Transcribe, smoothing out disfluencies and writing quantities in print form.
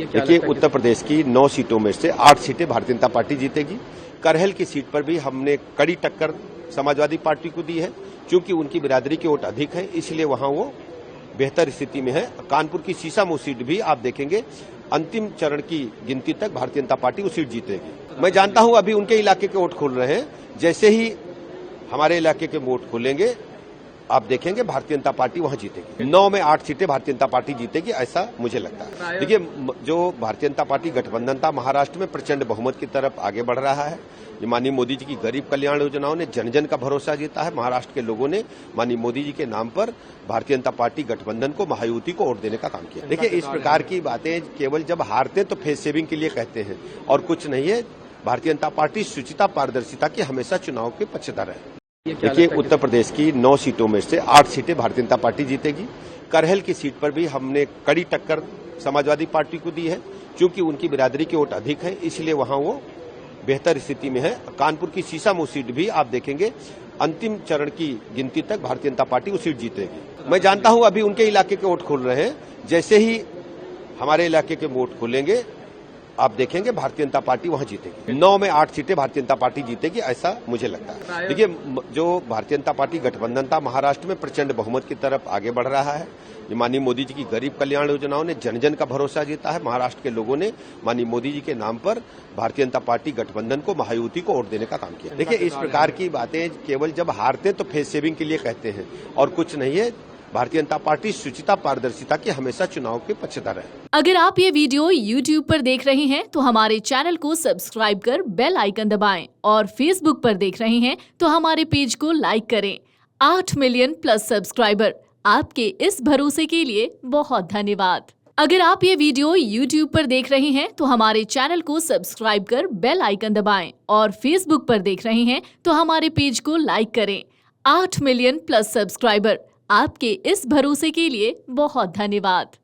देखिए, उत्तर प्रदेश की 9 सीटों में से 8 सीटें भारतीय जनता पार्टी जीतेगी। करहल की सीट पर भी हमने कड़ी टक्कर समाजवादी पार्टी को दी है, क्योंकि उनकी बिरादरी की वोट अधिक है, इसलिए वहां वो बेहतर स्थिति में है। कानपुर की सीसामऊ सीट भी आप देखेंगे अंतिम चरण की गिनती तक भारतीय जनता पार्टी वो सीट जीतेगी। मैं जानता हूं अभी उनके इलाके के वोट खुल रहे हैं, जैसे ही हमारे इलाके के वोट खुलेंगे आप देखेंगे भारतीय जनता पार्टी वहां जीतेगी। 9 में 8 सीटें भारतीय जनता पार्टी जीतेगी, ऐसा मुझे लगता है। देखिए, जो भारतीय जनता पार्टी गठबंधन था, महाराष्ट्र में प्रचंड बहुमत की तरफ आगे बढ़ रहा है। ये माननीय मोदी जी की गरीब कल्याण योजनाओं ने जन जन का भरोसा जीता है। महाराष्ट्र के लोगों ने माननीय मोदी जी के नाम पर भारतीय जनता पार्टी गठबंधन को, महायुति को वोट देने का काम किया। देखिए, इस प्रकार की बातें केवल जब हारते तो फेस सेविंग के लिए कहते हैं और कुछ नहीं है। भारतीय जनता पार्टी शुचिता, पारदर्शिता की हमेशा चुनाव के पक्षधर है। देखिए, उत्तर प्रदेश की 9 सीटों में से 8 सीटें भारतीय जनता पार्टी जीतेगी। करहल की सीट पर भी हमने कड़ी टक्कर समाजवादी पार्टी को दी है, क्योंकि उनकी बिरादरी की वोट अधिक है, इसलिए वहां वो बेहतर स्थिति में है। कानपुर की सीसामऊ सीट भी आप देखेंगे अंतिम चरण की गिनती तक भारतीय जनता पार्टी वो सीट जीतेगी। मैं जानता हूं अभी उनके इलाके के वोट खुल रहे हैं, जैसे ही हमारे इलाके के वोट खुलेंगे आप देखेंगे भारतीय जनता पार्टी वहां जीतेगी। 9 में 8 सीटें भारतीय जनता पार्टी जीतेगी, ऐसा मुझे लगता है। देखिए, जो भारतीय जनता पार्टी गठबंधन था, महाराष्ट्र में प्रचंड बहुमत की तरफ आगे बढ़ रहा है। ये माननीय मोदी जी की गरीब कल्याण योजनाओं ने जन जन का भरोसा जीता है। महाराष्ट्र के लोगों ने माननीय मोदी जी के नाम पर भारतीय जनता पार्टी गठबंधन को, महायुति को वोट देने का काम किया। देखिए, इस प्रकार की बातें केवल जब हारते तो फेस सेविंग के लिए कहते हैं और कुछ नहीं है। भारतीय जनता पार्टी शुचिता, पारदर्शिता की हमेशा चुनाव के पक्षधर है। अगर आप ये वीडियो YouTube पर देख रहे हैं तो हमारे चैनल को सब्सक्राइब कर बेल आइकन दबाएं और Facebook पर देख रहे हैं तो हमारे पेज को लाइक करें। 8 मिलियन प्लस सब्सक्राइबर, आपके इस भरोसे के लिए बहुत धन्यवाद। अगर आप ये वीडियो YouTube पर देख रहे हैं तो हमारे चैनल को सब्सक्राइब कर बेल आइकन दबाएं और Facebook पर देख रहे हैं तो हमारे पेज को लाइक करें। 8 मिलियन प्लस सब्सक्राइबर, आपके इस भरोसे के लिए बहुत धन्यवाद।